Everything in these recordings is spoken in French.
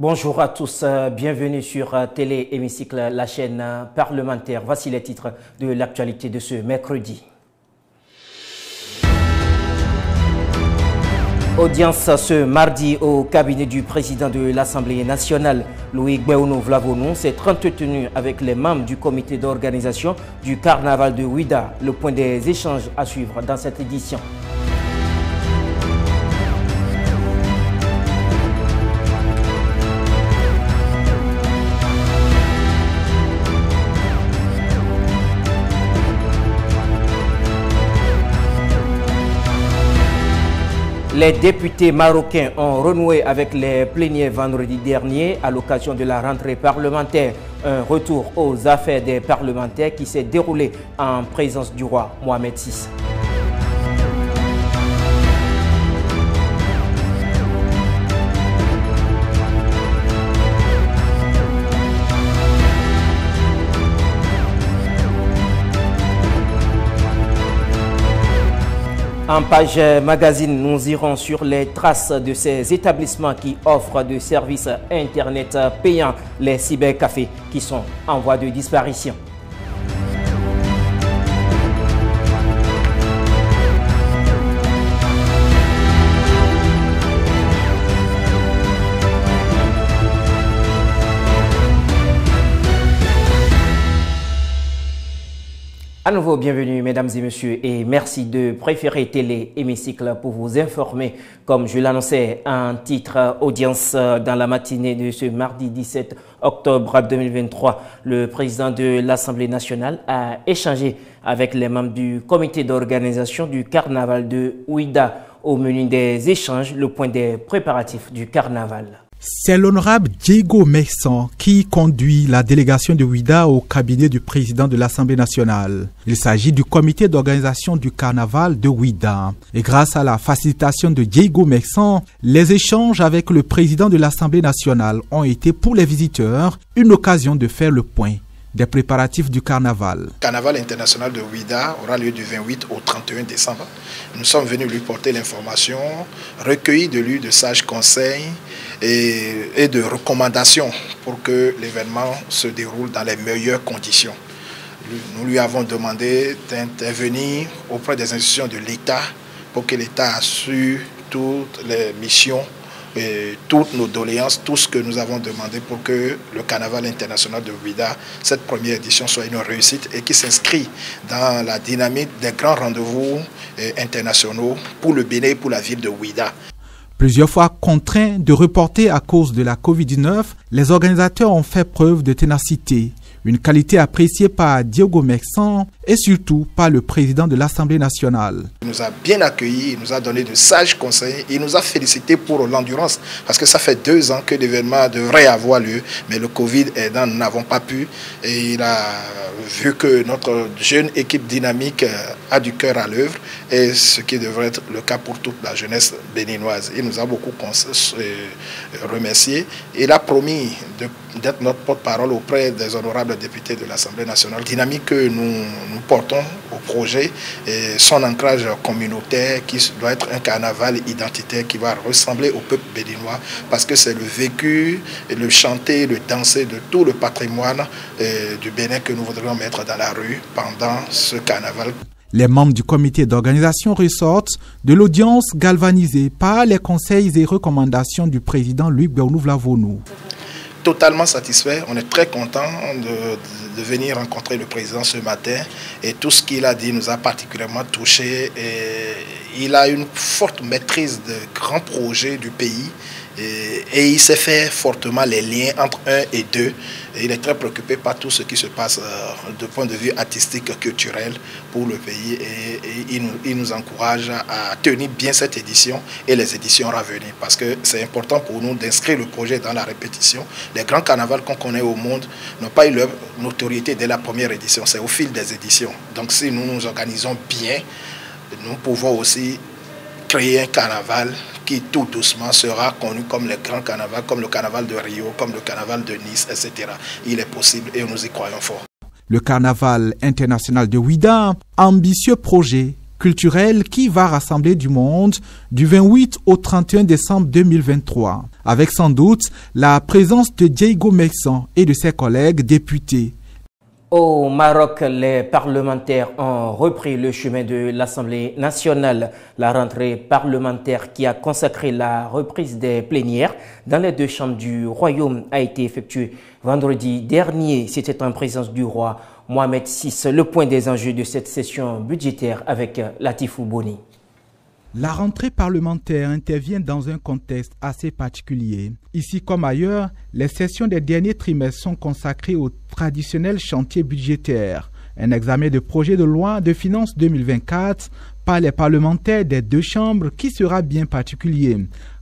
Bonjour à tous, bienvenue sur Télé Hémicycle, la chaîne parlementaire. Voici les titres de l'actualité de ce mercredi. Audience ce mardi au cabinet du président de l'Assemblée nationale. Louis Gbéono Vlavonou s'est entretenu avec les membres du comité d'organisation du carnaval de Ouida. Le point des échanges à suivre dans cette édition. Les députés marocains ont renoué avec les pléniers vendredi dernier à l'occasion de la rentrée parlementaire. Un retour aux affaires des parlementaires qui s'est déroulé en présence du roi Mohamed VI. En page magazine, nous irons sur les traces de ces établissements qui offrent des services Internet payants, les cybercafés qui sont en voie de disparition. À nouveau, bienvenue mesdames et messieurs et merci de préférer Télé Hémicycle pour vous informer. Comme je l'annonçais en titre, audience dans la matinée de ce mardi 17 octobre 2023. Le président de l'Assemblée nationale a échangé avec les membres du comité d'organisation du carnaval de Ouida. Au menu des échanges, le point des préparatifs du carnaval. C'est l'honorable Diego Messan qui conduit la délégation de Ouida au cabinet du président de l'Assemblée nationale. Il s'agit du comité d'organisation du carnaval de Ouida. Et grâce à la facilitation de Diego Messan, les échanges avec le président de l'Assemblée nationale ont été pour les visiteurs une occasion de faire le point des préparatifs du carnaval. Le carnaval international de Ouida aura lieu du 28 au 31 décembre. Nous sommes venus lui porter l'information, recueilli de lui de sages conseils et de recommandations pour que l'événement se déroule dans les meilleures conditions. Nous lui avons demandé d'intervenir auprès des institutions de l'État pour que l'État assure toutes les missions et toutes nos doléances, tout ce que nous avons demandé pour que le carnaval international de Ouida, cette première édition, soit une réussite et qui s'inscrit dans la dynamique des grands rendez-vous internationaux pour le Bénin et pour la ville de Ouida. Plusieurs fois contraints de reporter à cause de la Covid-19, les organisateurs ont fait preuve de ténacité. Une qualité appréciée par Diego Messan et surtout par le président de l'Assemblée nationale. Il nous a bien accueillis, il nous a donné de sages conseils, il nous a félicité pour l'endurance parce que ça fait 2 ans que l'événement devrait avoir lieu, mais le Covid aidant, nous n'avons pas pu. Et il a vu que notre jeune équipe dynamique a du cœur à l'œuvre et ce qui devrait être le cas pour toute la jeunesse béninoise. Il nous a beaucoup remercié. Il a promis d'être notre porte-parole auprès des honorables députés de l'Assemblée nationale. Dynamique que nous portons au projet et son ancrage communautaire qui doit être un carnaval identitaire qui va ressembler au peuple béninois parce que c'est le vécu, le chanter, le danser de tout le patrimoine du Bénin que nous voudrions mettre dans la rue pendant ce carnaval. Les membres du comité d'organisation ressortent de l'audience galvanisée par les conseils et recommandations du président Louis Gbéono Vlavonou. Totalement satisfait, on est très content de venir rencontrer le président ce matin et tout ce qu'il a dit nous a particulièrement touchés. Il a une forte maîtrise de grands projets du pays et il sait faire fortement les liens entre 1 et 2. Et il est très préoccupé par tout ce qui se passe de point de vue artistique, culturel pour le pays et il nous encourage à tenir bien cette édition et les éditions à venir parce que c'est important pour nous d'inscrire le projet dans la répétition. Les grands carnavals qu'on connaît au monde n'ont pas eu leur notoriété dès la première édition, c'est au fil des éditions. Donc si nous nous organisons bien, nous pouvons aussi créer un carnaval qui tout doucement sera connu comme les grands carnavals, comme le carnaval de Rio, comme le carnaval de Nice, etc. Il est possible et nous y croyons fort. Le carnaval international de Ouida, ambitieux projet culturel qui va rassembler du monde du 28 au 31 décembre 2023, avec sans doute la présence de Diego Meissan et de ses collègues députés. Au Maroc, les parlementaires ont repris le chemin de l'Assemblée nationale. La rentrée parlementaire qui a consacré la reprise des plénières dans les deux chambres du royaume a été effectuée vendredi dernier. C'était en présence du roi Mohamed VI. Le point des enjeux de cette session budgétaire avec Latifou Boni. La rentrée parlementaire intervient dans un contexte assez particulier. Ici comme ailleurs, les sessions des derniers trimestres sont consacrées au traditionnel chantier budgétaire, un examen de projet de loi de finances 2024 par les parlementaires des deux chambres qui sera bien particulier.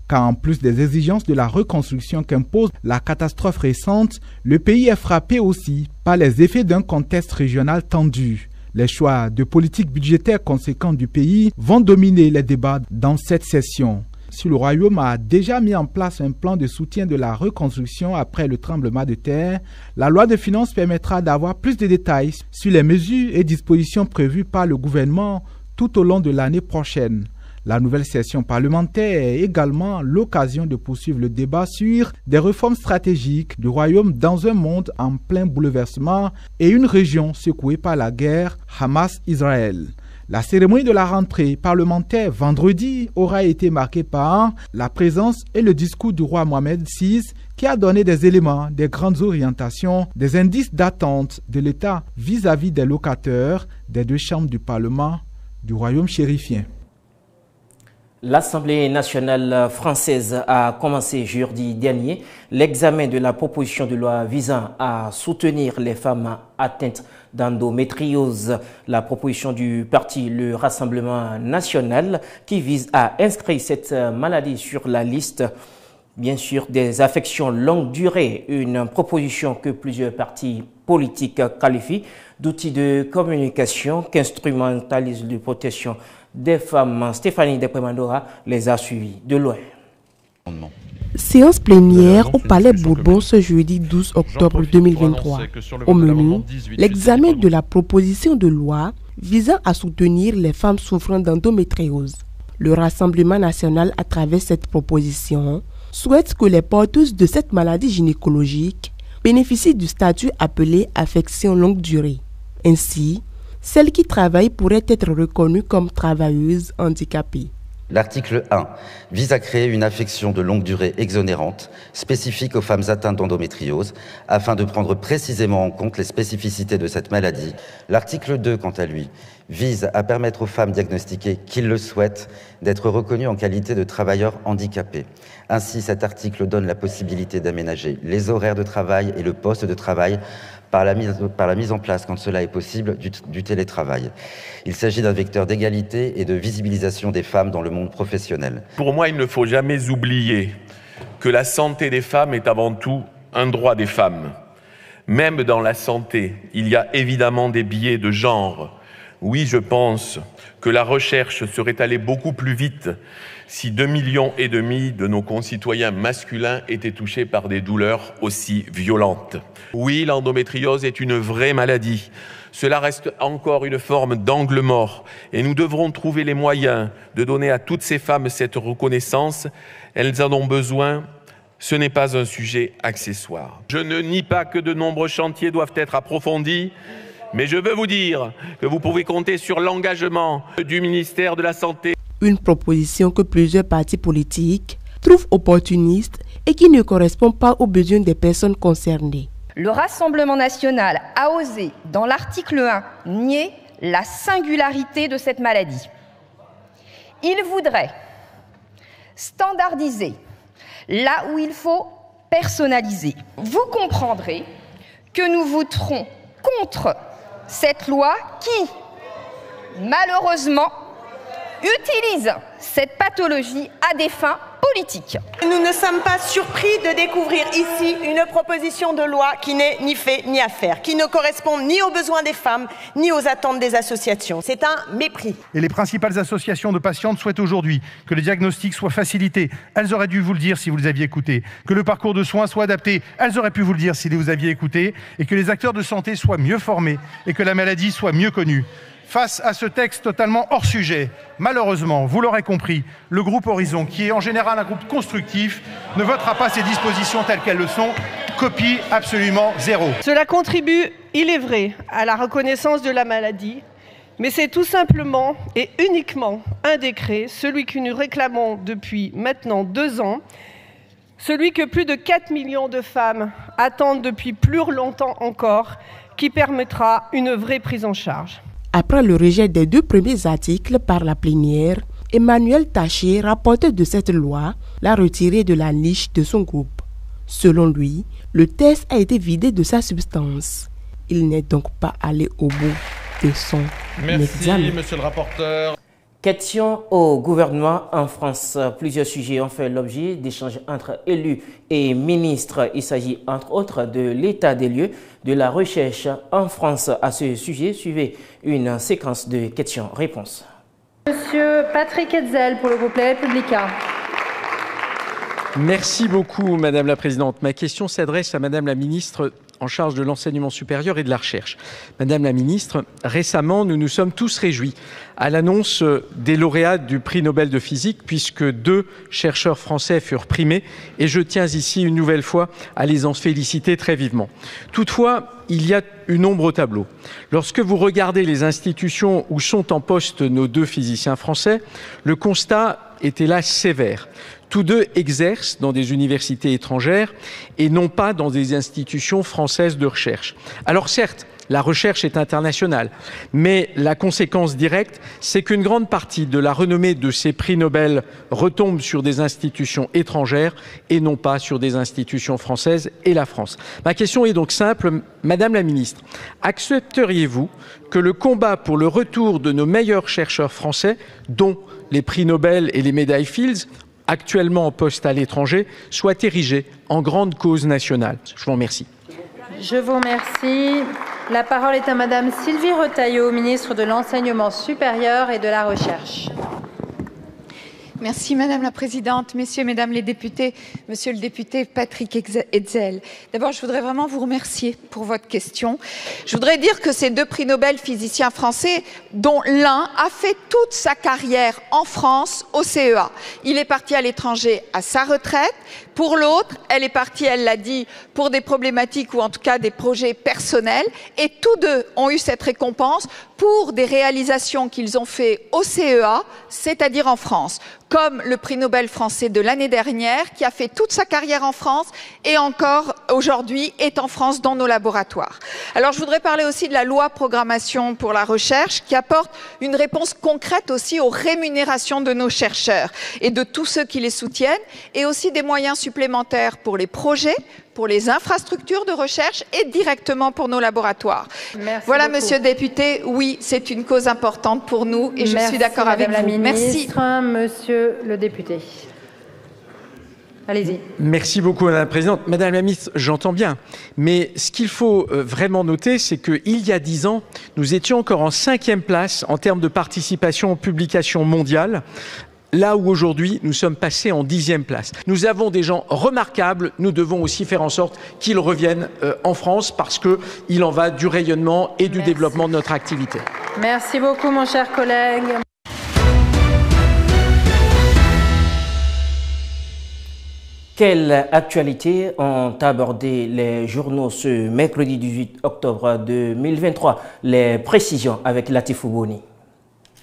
Car en plus des exigences de la reconstruction qu'impose la catastrophe récente, le pays est frappé aussi par les effets d'un contexte régional tendu. Les choix de politique budgétaire conséquents du pays vont dominer les débats dans cette session. Si le Royaume a déjà mis en place un plan de soutien de la reconstruction après le tremblement de terre, la loi de finances permettra d'avoir plus de détails sur les mesures et dispositions prévues par le gouvernement tout au long de l'année prochaine. La nouvelle session parlementaire est également l'occasion de poursuivre le débat sur des réformes stratégiques du Royaume dans un monde en plein bouleversement et une région secouée par la guerre Hamas-Israël. La cérémonie de la rentrée parlementaire vendredi aura été marquée par la présence et le discours du roi Mohamed VI qui a donné des éléments, des grandes orientations, des indices d'attente de l'État vis-à-vis des locataires des deux chambres du Parlement du Royaume chérifien. L'Assemblée nationale française a commencé jeudi dernier l'examen de la proposition de loi visant à soutenir les femmes atteintes d'endométriose. La proposition du parti Le Rassemblement national qui vise à inscrire cette maladie sur la liste, bien sûr, des affections longue durée. Une proposition que plusieurs partis politiques qualifient d'outil de communication qu'instrumentalise de protection des femmes. Stéphanie Depremandora les a suivis de loin. Séance plénière au Palais Bourbon ce jeudi 12 octobre 2023. Au menu, l'examen de la proposition de loi visant à soutenir les femmes souffrant d'endométriose. Le Rassemblement national, à travers cette proposition, souhaite que les porteuses de cette maladie gynécologique bénéficient du statut appelé affection longue durée. Ainsi, celles qui travaillent pourraient être reconnues comme travailleuses handicapées. L'article 1 vise à créer une affection de longue durée exonérante spécifique aux femmes atteintes d'endométriose afin de prendre précisément en compte les spécificités de cette maladie. L'article 2, quant à lui, vise à permettre aux femmes diagnostiquées qui le souhaitent d'être reconnues en qualité de travailleurs handicapés. Ainsi, cet article donne la possibilité d'aménager les horaires de travail et le poste de travail par la mise en place, quand cela est possible, du télétravail. Il s'agit d'un vecteur d'égalité et de visibilisation des femmes dans le monde professionnel. Pour moi, il ne faut jamais oublier que la santé des femmes est avant tout un droit des femmes. Même dans la santé, il y a évidemment des biais de genre. Oui, je pense que la recherche serait allée beaucoup plus vite si 2,5 millions de nos concitoyens masculins étaient touchés par des douleurs aussi violentes. Oui, l'endométriose est une vraie maladie. Cela reste encore une forme d'angle mort et nous devrons trouver les moyens de donner à toutes ces femmes cette reconnaissance. Elles en ont besoin. Ce n'est pas un sujet accessoire. Je ne nie pas que de nombreux chantiers doivent être approfondis, mais je veux vous dire que vous pouvez compter sur l'engagement du ministère de la Santé. Une proposition que plusieurs partis politiques trouvent opportuniste et qui ne correspond pas aux besoins des personnes concernées. Le Rassemblement national a osé, dans l'article 1, nier la singularité de cette maladie. Il voudrait standardiser là où il faut personnaliser. Vous comprendrez que nous voterons contre cette loi qui, malheureusement, utilise cette pathologie à des fins politiques. Nous ne sommes pas surpris de découvrir ici une proposition de loi qui n'est ni fait ni à faire, qui ne correspond ni aux besoins des femmes, ni aux attentes des associations. C'est un mépris. Et les principales associations de patientes souhaitent aujourd'hui que le diagnostic soit facilité. Elles auraient dû vous le dire si vous les aviez écoutées. Que le parcours de soins soit adapté. Elles auraient pu vous le dire si vous aviez écouté. Et que les acteurs de santé soient mieux formés et que la maladie soit mieux connue. Face à ce texte totalement hors sujet, malheureusement, vous l'aurez compris, le groupe Horizon, qui est en général un groupe constructif, ne votera pas ces dispositions telles qu'elles le sont. Copie absolument zéro. Cela contribue, il est vrai, à la reconnaissance de la maladie, mais c'est tout simplement et uniquement un décret, celui que nous réclamons depuis maintenant 2 ans, celui que plus de 4 millions de femmes attendent depuis plus longtemps encore, qui permettra une vraie prise en charge. Après le rejet des 2 premiers articles par la plénière, Emmanuel Taché, rapporteur de cette loi, l'a retiré de la niche de son groupe. Selon lui, le texte a été vidé de sa substance. Il n'est donc pas allé au bout de son examen. Merci, monsieur le rapporteur. Question au gouvernement en France. Plusieurs sujets ont fait l'objet d'échanges entre élus et ministres. Il s'agit entre autres de l'état des lieux de la recherche en France. À ce sujet, suivez une séquence de questions-réponses. Monsieur Patrick Hetzel pour le groupe Les Républicains. Merci beaucoup, Madame la Présidente. Ma question s'adresse à Madame la Ministre en charge de l'enseignement supérieur et de la recherche. Madame la Ministre, récemment, nous nous sommes tous réjouis à l'annonce des lauréats du prix Nobel de physique, puisque 2 chercheurs français furent primés, et je tiens ici une nouvelle fois à les en féliciter très vivement. Toutefois, il y a une ombre au tableau. Lorsque vous regardez les institutions où sont en poste nos 2 physiciens français, le constat est hélas sévère. Tous 2 exercent dans des universités étrangères et non pas dans des institutions françaises de recherche. Alors certes, la recherche est internationale, mais la conséquence directe, c'est qu'une grande partie de la renommée de ces prix Nobel retombe sur des institutions étrangères et non pas sur des institutions françaises et la France. Ma question est donc simple, Madame la Ministre, accepteriez-vous que le combat pour le retour de nos meilleurs chercheurs français, dont les prix Nobel et les médailles Fields, actuellement en poste à l'étranger, soit érigé en grande cause nationale? Je vous remercie. Je vous remercie. La parole est à Madame Sylvie Retailleau, ministre de l'Enseignement supérieur et de la Recherche. Merci Madame la Présidente, Messieurs, Mesdames les députés, Monsieur le député Patrick Hetzel. D'abord, je voudrais vraiment vous remercier pour votre question. Je voudrais dire que ces 2 prix Nobel physiciens français, dont l'un a fait toute sa carrière en France au CEA. Il est parti à l'étranger à sa retraite. Pour l'autre, elle est partie, elle l'a dit, pour des problématiques ou en tout cas des projets personnels. Et tous 2 ont eu cette récompense pour des réalisations qu'ils ont fait au CEA, c'est-à-dire en France. Comme le prix Nobel français de l'année dernière, qui a fait toute sa carrière en France et encore aujourd'hui est en France dans nos laboratoires. Alors je voudrais parler aussi de la loi programmation pour la recherche qui apporte une réponse concrète aussi aux rémunérations de nos chercheurs et de tous ceux qui les soutiennent et aussi des moyens supplémentaires pour les projets, pour les infrastructures de recherche et directement pour nos laboratoires. Merci voilà, beaucoup. Monsieur le député, oui, c'est une cause importante pour nous et je suis d'accord avec vous. Merci. Monsieur le député. Allez-y. Merci beaucoup, Madame la Présidente. Madame la Ministre, j'entends bien. Mais ce qu'il faut vraiment noter, c'est qu'il y a 10 ans, nous étions encore en 5e place en termes de participation aux publications mondiales. Là où aujourd'hui, nous sommes passés en 10e place. Nous avons des gens remarquables, nous devons aussi faire en sorte qu'ils reviennent en France parce qu'il en va du rayonnement et du développement de notre activité. Merci beaucoup, mon cher collègue. Quelles actualités ont abordé les journaux ce mercredi 18 octobre 2023? Les précisions avec Latifou Boni.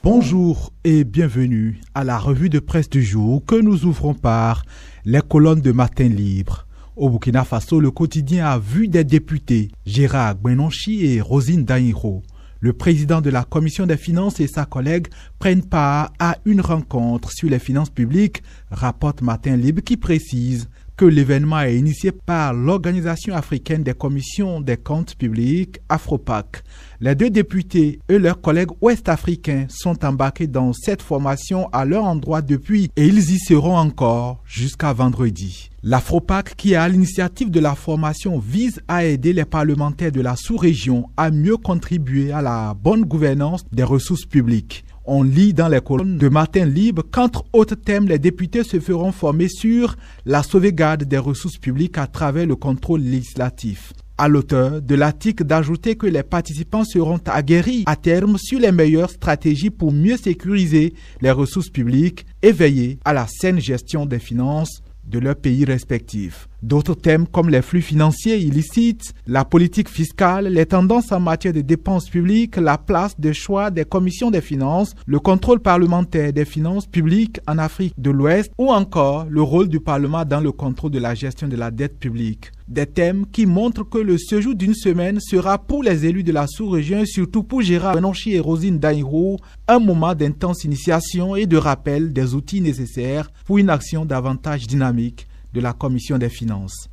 Bonjour et bienvenue à la revue de presse du jour que nous ouvrons par les colonnes de Matin Libre. Au Burkina Faso, le quotidien a vu des députés, Gérard Gbenonchi et Rosine Daïro. Le président de la Commission des finances et sa collègue prennent part à une rencontre sur les finances publiques, rapporte Matin Libre qui précise que l'événement est initié par l'Organisation africaine des commissions des comptes publics, Afropac. Les 2 députés et leurs collègues ouest-africains sont embarqués dans cette formation à leur endroit depuis et ils y seront encore jusqu'à vendredi. L'Afropac, qui est à l'initiative de la formation, vise à aider les parlementaires de la sous-région à mieux contribuer à la bonne gouvernance des ressources publiques. On lit dans les colonnes de Matin Libre qu'entre autres thèmes, les députés se feront former sur la sauvegarde des ressources publiques à travers le contrôle législatif. À l'auteur de l'article d'ajouter que les participants seront aguerris à terme sur les meilleures stratégies pour mieux sécuriser les ressources publiques et veiller à la saine gestion des finances de leurs pays respectifs. D'autres thèmes comme les flux financiers illicites, la politique fiscale, les tendances en matière de dépenses publiques, la place de choix des commissions des finances, le contrôle parlementaire des finances publiques en Afrique de l'Ouest ou encore le rôle du Parlement dans le contrôle de la gestion de la dette publique. Des thèmes qui montrent que le séjour d'une semaine sera pour les élus de la sous-région et surtout pour Gérard Benonchi et Rosine Daïro un moment d'intense initiation et de rappel des outils nécessaires pour une action davantage dynamique de la Commission des finances.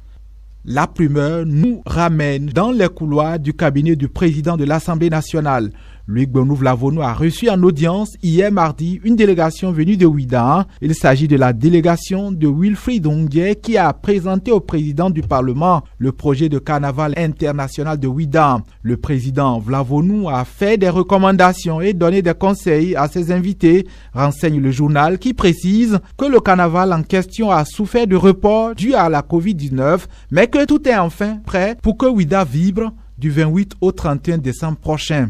La primeur nous ramène dans les couloirs du cabinet du président de l'Assemblée nationale. Luc Benouve-Lavonou a reçu en audience hier mardi une délégation venue de Ouidah. Il s'agit de la délégation de Wilfried Ondié qui a présenté au président du Parlement le projet de carnaval international de Ouidah. Le président Vlavonou a fait des recommandations et donné des conseils à ses invités, renseigne le journal qui précise que le carnaval en question a souffert de report dû à la Covid-19, mais que tout est enfin prêt pour que Ouidah vibre du 28 au 31 décembre prochain.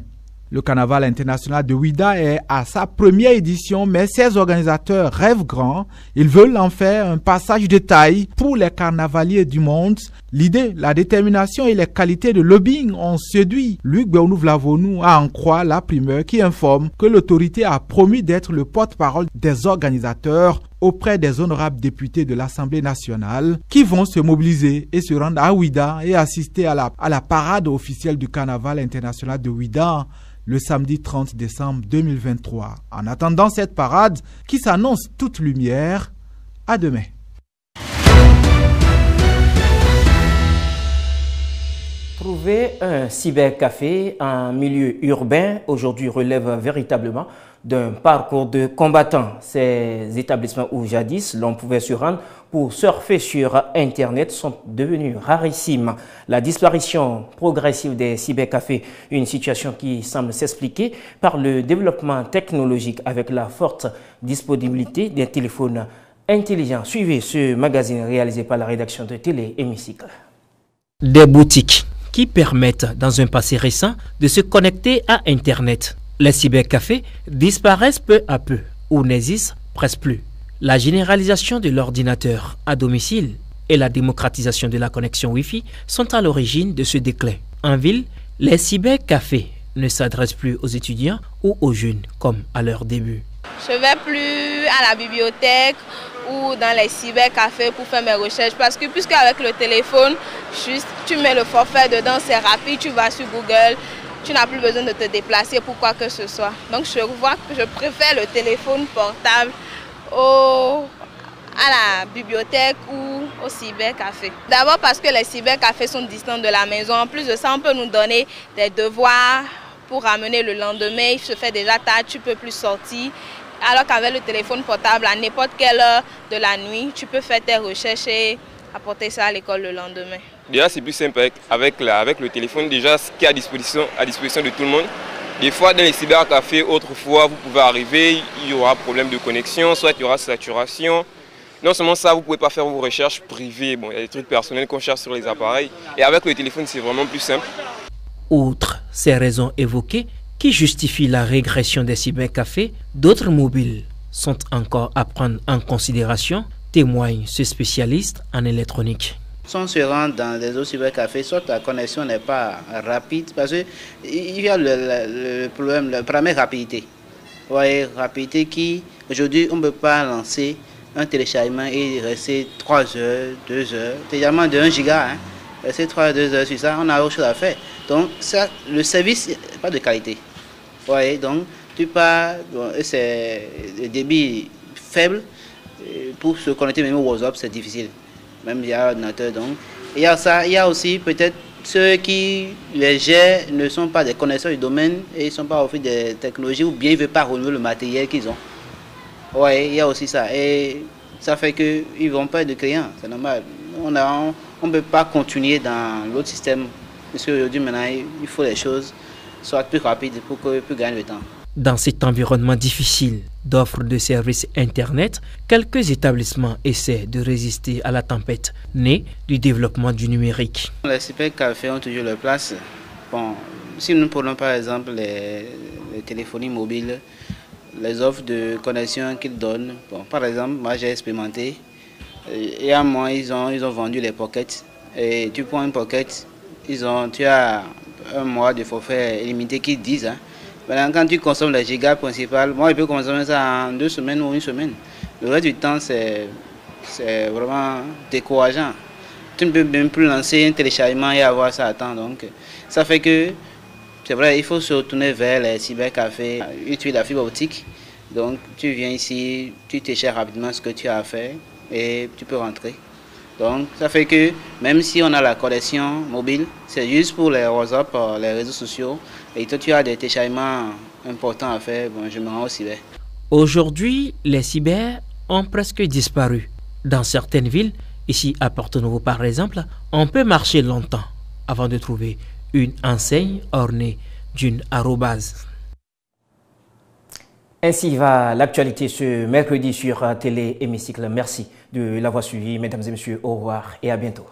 Le carnaval international de Ouidah est à sa première édition, mais ses organisateurs rêvent grand. Ils veulent en faire un passage de taille pour les carnavaliers du monde. L'idée, la détermination et les qualités de lobbying ont séduit Luc Benouve-Lavonou à en croire la primeur qui informe que l'autorité a promis d'être le porte-parole des organisateurs auprès des honorables députés de l'Assemblée nationale qui vont se mobiliser et se rendre à Ouidah et assister à la parade officielle du carnaval international de Ouidah le samedi 30 décembre 2023. En attendant cette parade qui s'annonce toute lumière, à demain. Trouver un cybercafé en milieu urbain aujourd'hui relève véritablement d'un parcours de combattant. Ces établissements où jadis l'on pouvait se rendre pour surfer sur Internet sont devenus rarissimes. La disparition progressive des cybercafés, une situation qui semble s'expliquer par le développement technologique avec la forte disponibilité des téléphones intelligents. Suivez ce magazine réalisé par la rédaction de Télé Hémicycle. Des boutiques qui permettent, dans un passé récent, de se connecter à Internet. Les cybercafés disparaissent peu à peu ou n'existent presque plus. La généralisation de l'ordinateur à domicile et la démocratisation de la connexion Wi-Fi sont à l'origine de ce déclin. En ville, les cybercafés ne s'adressent plus aux étudiants ou aux jeunes comme à leur début. Je ne vais plus à la bibliothèque ou dans les cybercafés pour faire mes recherches parce que puisque avec le téléphone, juste tu mets le forfait dedans, c'est rapide, tu vas sur Google, tu n'as plus besoin de te déplacer pour quoi que ce soit. Donc je vois que je préfère le téléphone portable à la bibliothèque ou au cybercafé. D'abord parce que les cybercafés sont distants de la maison. En plus de ça, on peut nous donner des devoirs pour ramener le lendemain. Il se fait déjà tard, tu ne peux plus sortir. Alors qu'avec le téléphone portable, à n'importe quelle heure de la nuit, tu peux faire tes recherches et apporter ça à l'école le lendemain. Déjà, c'est plus simple avec le téléphone, déjà ce qui est à disposition de tout le monde. Des fois, dans les cybercafés, autrefois, vous pouvez arriver, il y aura problème de connexion, soit il y aura saturation. Non seulement ça, vous ne pouvez pas faire vos recherches privées. Bon, il y a des trucs personnels qu'on cherche sur les appareils. Et avec le téléphone, c'est vraiment plus simple. Outre ces raisons évoquées qui justifient la régression des cybercafés, d'autres mobiles sont encore à prendre en considération, témoigne ce spécialiste en électronique. Si on se rend dans les autres cybercafés, soit la connexion n'est pas rapide, parce qu'il y a le problème, le paramètre rapidité. Ouais, rapidité qui, aujourd'hui, on ne peut pas lancer un téléchargement et rester 3 heures, 2 heures, téléchargement de 1 giga, rester 3 2 heures sur ça, on a autre chose à faire. Donc, ça, le service n'est pas de qualité. Ouais, donc, tu pars, bon, c'est le débit faible, pour se connecter même au WhatsApp, c'est difficile. Même il y a un ordinateur, donc. Il y a ça, il y a aussi peut-être ceux qui les gèrent ne sont pas des connaisseurs du domaine et ils ne sont pas au fait des technologies ou bien ils ne veulent pas renouveler le matériel qu'ils ont. Oui, il y a aussi ça. Et ça fait qu'ils ne vont pas être de clients, c'est normal. On ne peut pas continuer dans l'autre système parce qu'aujourd'hui, maintenant, il faut les choses soient plus rapides pour gagner le temps. Dans cet environnement difficile, d'offres de services Internet, quelques établissements essaient de résister à la tempête née du développement du numérique. Les cybercafés ont toujours leur place. Bon, si nous prenons par exemple les téléphonies mobiles, les offres de connexion qu'ils donnent, bon, par exemple, moi j'ai expérimenté, il y a un mois ils ont vendu les pockets, et tu prends une pocket, tu as un mois de forfait illimité qu'ils disent. Hein. Maintenant, quand tu consommes les gigas principales, moi je peux consommer ça en 2 semaines ou 1 semaine. Le reste du temps, c'est vraiment décourageant. Tu ne peux même plus lancer un téléchargement et avoir ça à temps. Donc, ça fait que, c'est vrai, il faut se retourner vers les cybercafés, utiliser la fibre optique. Donc, tu viens ici, tu télécharges rapidement ce que tu as à faire et tu peux rentrer. Donc, ça fait que même si on a la connexion mobile, c'est juste pour les WhatsApp, les réseaux sociaux. Et toi, tu as des téléchargements importants à faire. Bon, je me rends au cyber. Aujourd'hui, les cyber ont presque disparu. Dans certaines villes, ici à Porto-Novo par exemple, on peut marcher longtemps avant de trouver une enseigne ornée d'une arrobase. Ainsi va l'actualité ce mercredi sur Télé Hémicycle. Merci de l'avoir suivi, mesdames et messieurs. Au revoir et à bientôt.